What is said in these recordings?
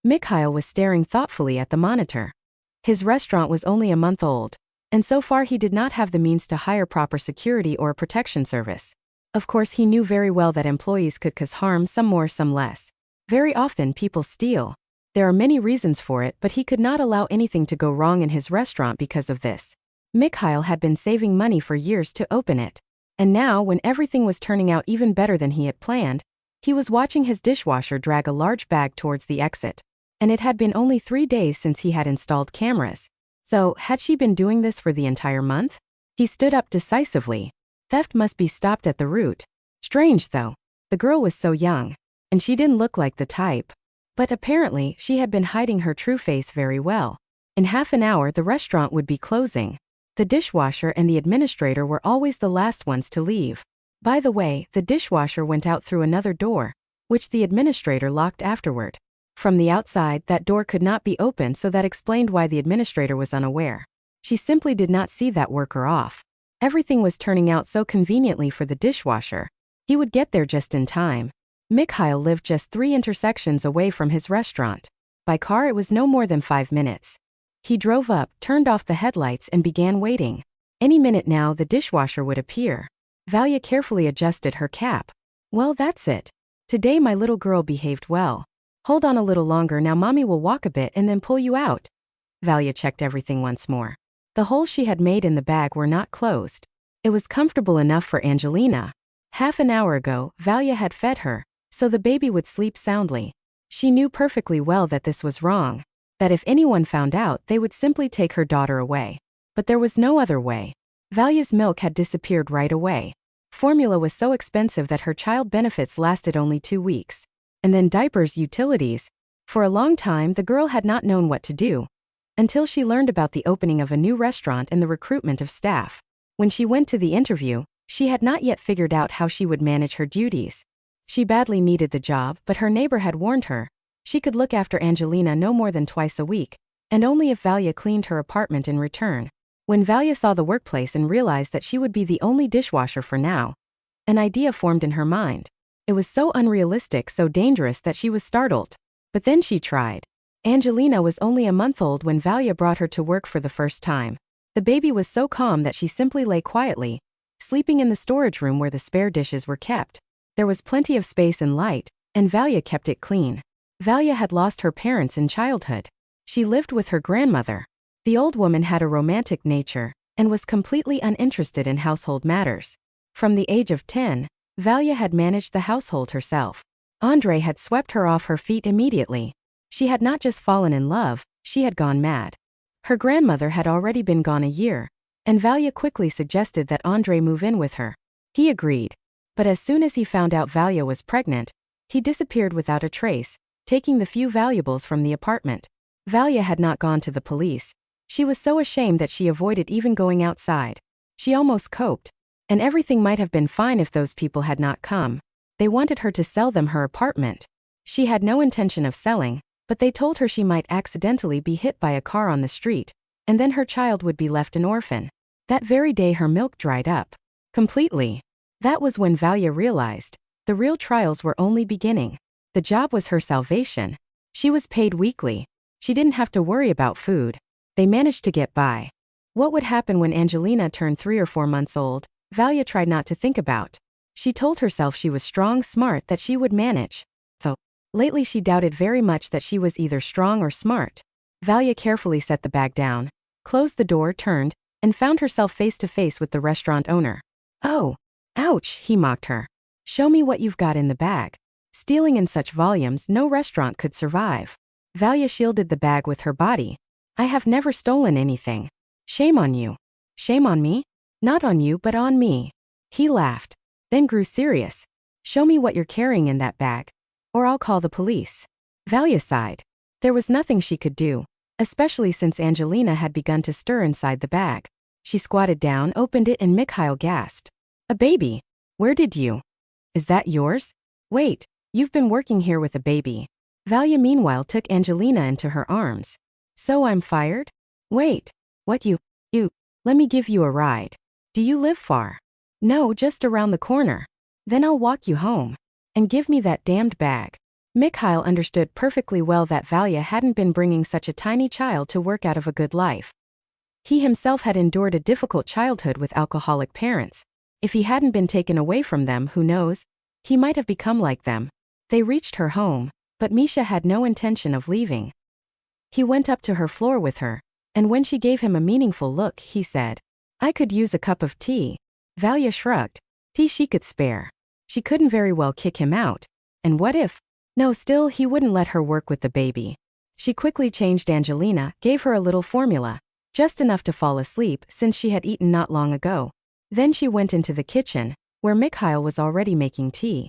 Mikhail was staring thoughtfully at the monitor. His restaurant was only a month old, and so far he did not have the means to hire proper security or a protection service. Of course, he knew very well that employees could cause harm, some more, some less. Very often people steal. There are many reasons for it, but he could not allow anything to go wrong in his restaurant because of this. Mikhail had been saving money for years to open it. And now, when everything was turning out even better than he had planned, he was watching his dishwasher drag a large bag towards the exit. And it had been only 3 days since he had installed cameras. So, had she been doing this for the entire month? He stood up decisively. Theft must be stopped at the root. Strange though. The girl was so young. And she didn't look like the type. But apparently, she had been hiding her true face very well. In half an hour, the restaurant would be closing. The dishwasher and the administrator were always the last ones to leave. By the way, the dishwasher went out through another door, which the administrator locked afterward. From the outside, that door could not be opened, so that explained why the administrator was unaware. She simply did not see that worker off. Everything was turning out so conveniently for the dishwasher. He would get there just in time. Mikhail lived just 3 intersections away from his restaurant. By car it was no more than 5 minutes. He drove up, turned off the headlights and began waiting. Any minute now the dishwasher would appear. Valia carefully adjusted her cap. Well, that's it. Today my little girl behaved well. Hold on a little longer, now mommy will walk a bit and then pull you out. Valia checked everything once more. The holes she had made in the bag were not closed. It was comfortable enough for Angelina. Half an hour ago, Valia had fed her, so the baby would sleep soundly. She knew perfectly well that this was wrong, that if anyone found out they would simply take her daughter away. But there was no other way. Valia's milk had disappeared right away. Formula was so expensive that her child benefits lasted only 2 weeks. And then diapers, utilities. For a long time the girl had not known what to do, until she learned about the opening of a new restaurant and the recruitment of staff. When she went to the interview, she had not yet figured out how she would manage her duties. She badly needed the job, but her neighbor had warned her she could look after Angelina no more than twice a week, and only if Valia cleaned her apartment in return. When Valia saw the workplace and realized that she would be the only dishwasher for now, an idea formed in her mind. It was so unrealistic, so dangerous that she was startled. But then she tried. Angelina was only a month old when Valia brought her to work for the first time. The baby was so calm that she simply lay quietly, sleeping in the storage room where the spare dishes were kept. There was plenty of space and light, and Valia kept it clean. Valia had lost her parents in childhood. She lived with her grandmother. The old woman had a romantic nature, and was completely uninterested in household matters. From the age of 10, Valia had managed the household herself. Andre had swept her off her feet immediately. She had not just fallen in love, she had gone mad. Her grandmother had already been gone a year, and Valia quickly suggested that Andre move in with her. He agreed. But as soon as he found out Valia was pregnant, he disappeared without a trace, taking the few valuables from the apartment. Valia had not gone to the police. She was so ashamed that she avoided even going outside. She almost coped. And everything might have been fine if those people had not come. They wanted her to sell them her apartment. She had no intention of selling, but they told her she might accidentally be hit by a car on the street, and then her child would be left an orphan. That very day her milk dried up. Completely. That was when Valia realized the real trials were only beginning. The job was her salvation. She was paid weekly. She didn't have to worry about food. They managed to get by. What would happen when Angelina turned 3 or 4 months old? Valia tried not to think about. She told herself she was strong, smart, that she would manage. Though, lately she doubted very much that she was either strong or smart. Valia carefully set the bag down, closed the door, turned, and found herself face to face with the restaurant owner. Oh, ouch, he mocked her. Show me what you've got in the bag. Stealing in such volumes, no restaurant could survive. Valia shielded the bag with her body. I have never stolen anything. Shame on you. Shame on me? Not on you, but on me. He laughed, then grew serious. Show me what you're carrying in that bag, or I'll call the police. Valia sighed. There was nothing she could do, especially since Angelina had begun to stir inside the bag. She squatted down, opened it, and Mikhail gasped. A baby. Where did you? Is that yours? Wait, you've been working here with a baby. Valia meanwhile took Angelina into her arms. So I'm fired? Wait. What you, let me give you a ride. Do you live far? No, just around the corner. Then I'll walk you home. And give me that damned bag. Mikhail understood perfectly well that Valya hadn't been bringing such a tiny child to work out of a good life. He himself had endured a difficult childhood with alcoholic parents. If he hadn't been taken away from them, who knows? He might have become like them. They reached her home, but Misha had no intention of leaving. He went up to her floor with her, and when she gave him a meaningful look, he said, "I could use a cup of tea." Valya shrugged. Tea she could spare. She couldn't very well kick him out. And what if? No, still, he wouldn't let her work with the baby. She quickly changed Angelina, gave her a little formula, just enough to fall asleep since she had eaten not long ago. Then she went into the kitchen, where Mikhail was already making tea.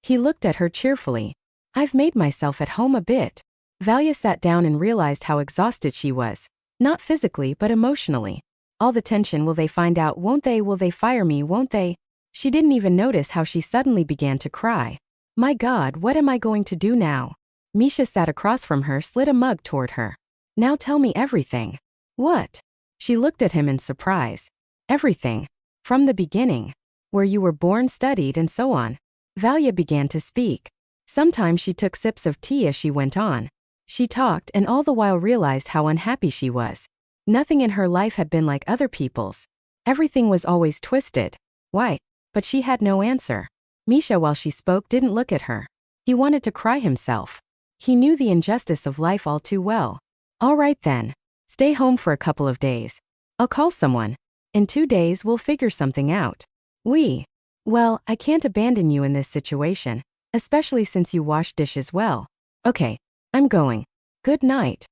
He looked at her cheerfully. "I've made myself at home a bit." Valya sat down and realized how exhausted she was. Not physically, but emotionally. All the tension. Will they find out, won't they? Will they fire me, won't they? She didn't even notice how she suddenly began to cry. My God, what am I going to do now? Misha sat across from her, slid a mug toward her. Now tell me everything. What? She looked at him in surprise. Everything. From the beginning. Where you were born, studied, and so on. Valya began to speak. Sometimes she took sips of tea as she went on. She talked and all the while realized how unhappy she was. Nothing in her life had been like other people's. Everything was always twisted. Why? But she had no answer. Misha, while she spoke, didn't look at her. He wanted to cry himself. He knew the injustice of life all too well. All right then. Stay home for a couple of days. I'll call someone. In 2 days we'll figure something out. Well, I can't abandon you in this situation, especially since you wash dishes well. Okay, I'm going. Good night.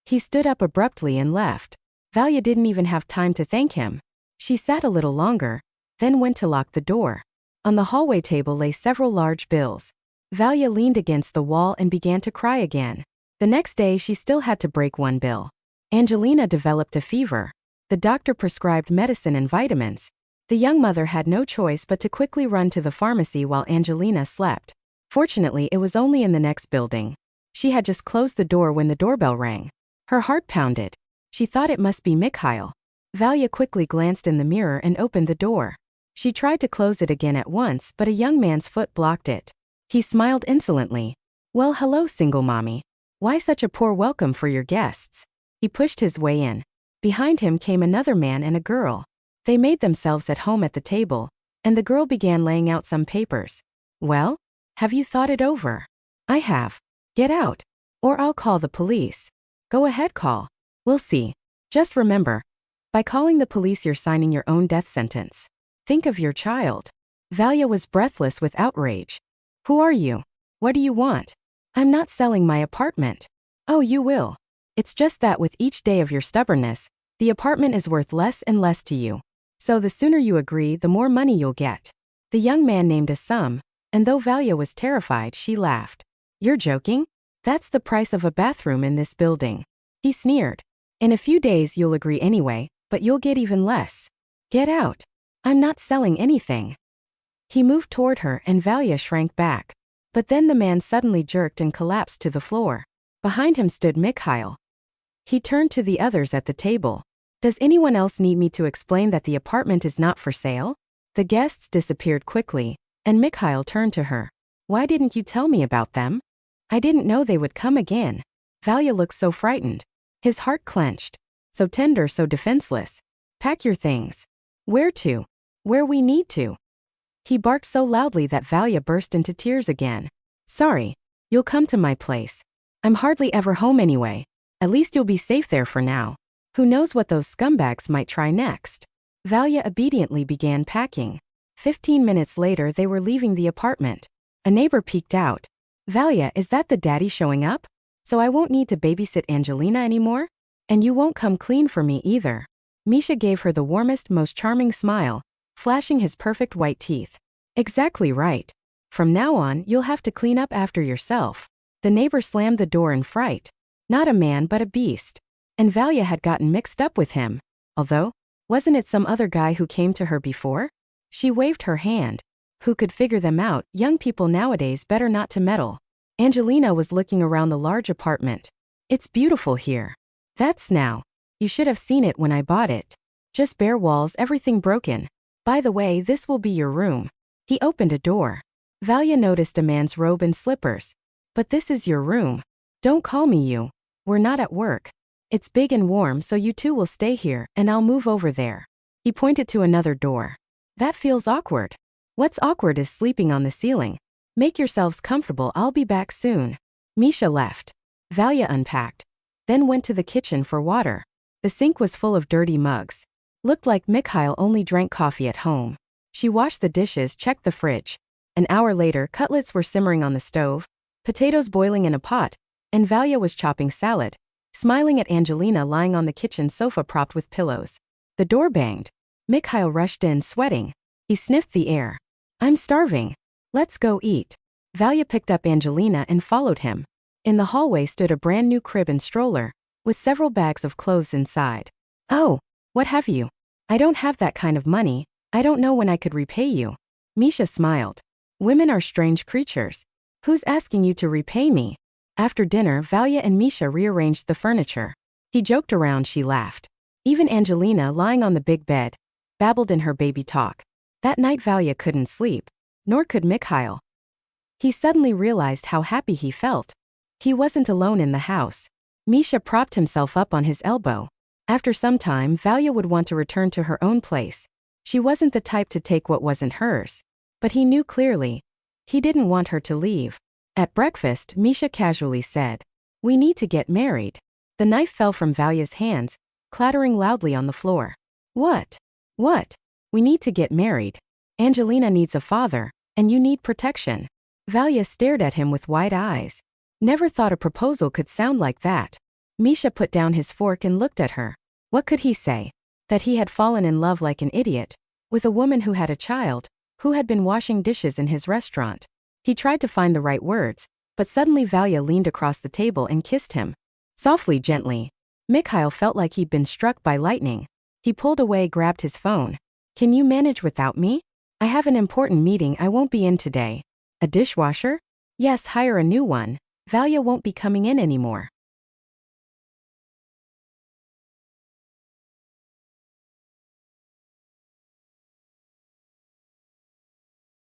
He stood up abruptly and left. Valya didn't even have time to thank him. She sat a little longer, then went to lock the door. On the hallway table lay several large bills. Valya leaned against the wall and began to cry again. The next day she still had to break one bill. Angelina developed a fever. The doctor prescribed medicine and vitamins. The young mother had no choice but to quickly run to the pharmacy while Angelina slept. Fortunately, it was only in the next building. She had just closed the door when the doorbell rang. Her heart pounded. She thought it must be Mikhail. Valya quickly glanced in the mirror and opened the door. She tried to close it again at once, but a young man's foot blocked it. He smiled insolently. Well, hello, single mommy. Why such a poor welcome for your guests? He pushed his way in. Behind him came another man and a girl. They made themselves at home at the table, and the girl began laying out some papers. Well, have you thought it over? I have. Get out. Or I'll call the police. Go ahead, call. We'll see. Just remember, by calling the police you're signing your own death sentence. Think of your child. Valya was breathless with outrage. Who are you? What do you want? I'm not selling my apartment. Oh, you will. It's just that with each day of your stubbornness, the apartment is worth less and less to you. So the sooner you agree, the more money you'll get. The young man named a sum, and though Valya was terrified, she laughed. You're joking? That's the price of a bathroom in this building. He sneered. In a few days you'll agree anyway, but you'll get even less. Get out. I'm not selling anything. He moved toward her and Valya shrank back. But then the man suddenly jerked and collapsed to the floor. Behind him stood Mikhail. He turned to the others at the table. Does anyone else need me to explain that the apartment is not for sale? The guests disappeared quickly, and Mikhail turned to her. Why didn't you tell me about them? I didn't know they would come again. Valya looked so frightened. His heart clenched. So tender, so defenseless. Pack your things. Where to? Where we need to. He barked so loudly that Valya burst into tears again. Sorry. You'll come to my place. I'm hardly ever home anyway. At least you'll be safe there for now. Who knows what those scumbags might try next? Valya obediently began packing. 15 minutes later they were leaving the apartment. A neighbor peeked out. Valya, is that the daddy showing up? So I won't need to babysit Angelina anymore? And you won't come clean for me either. Misha gave her the warmest, most charming smile, flashing his perfect white teeth. Exactly right. From now on, you'll have to clean up after yourself. The neighbor slammed the door in fright. Not a man but a beast. And Valya had gotten mixed up with him. Although, wasn't it some other guy who came to her before? She waved her hand. Who could figure them out? Young people nowadays better not to meddle. Angelina was looking around the large apartment. It's beautiful here. That's now. You should have seen it when I bought it. Just bare walls, everything broken. By the way, this will be your room. He opened a door. Valya noticed a man's robe and slippers. But this is your room. Don't call me you. We're not at work. It's big and warm, so you two will stay here, and I'll move over there. He pointed to another door. That feels awkward. What's awkward is sleeping on the ceiling. Make yourselves comfortable, I'll be back soon. Misha left. Valya unpacked. Then went to the kitchen for water. The sink was full of dirty mugs. Looked like Mikhail only drank coffee at home. She washed the dishes, checked the fridge. An hour later, cutlets were simmering on the stove, potatoes boiling in a pot, and Valya was chopping salad, smiling at Angelina lying on the kitchen sofa propped with pillows. The door banged. Mikhail rushed in, sweating. He sniffed the air. I'm starving. Let's go eat. Valya picked up Angelina and followed him. In the hallway stood a brand new crib and stroller, with several bags of clothes inside. Oh, what have you? I don't have that kind of money. I don't know when I could repay you. Misha smiled. Women are strange creatures. Who's asking you to repay me? After dinner, Valya and Misha rearranged the furniture. He joked around, she laughed. Even Angelina, lying on the big bed, babbled in her baby talk. That night Valya couldn't sleep, nor could Mikhail. He suddenly realized how happy he felt. He wasn't alone in the house. Misha propped himself up on his elbow. After some time, Valya would want to return to her own place. She wasn't the type to take what wasn't hers. But he knew clearly. He didn't want her to leave. At breakfast, Misha casually said, "We need to get married." The knife fell from Valya's hands, clattering loudly on the floor. What? What? We need to get married. Angelina needs a father, and you need protection. Valya stared at him with wide eyes. Never thought a proposal could sound like that. Misha put down his fork and looked at her. What could he say? That he had fallen in love like an idiot, with a woman who had a child, who had been washing dishes in his restaurant. He tried to find the right words, but suddenly Valya leaned across the table and kissed him. Softly, gently. Mikhail felt like he'd been struck by lightning. He pulled away, grabbed his phone. Can you manage without me? I have an important meeting I won't be in today. A dishwasher? Yes, hire a new one. Valya won't be coming in anymore.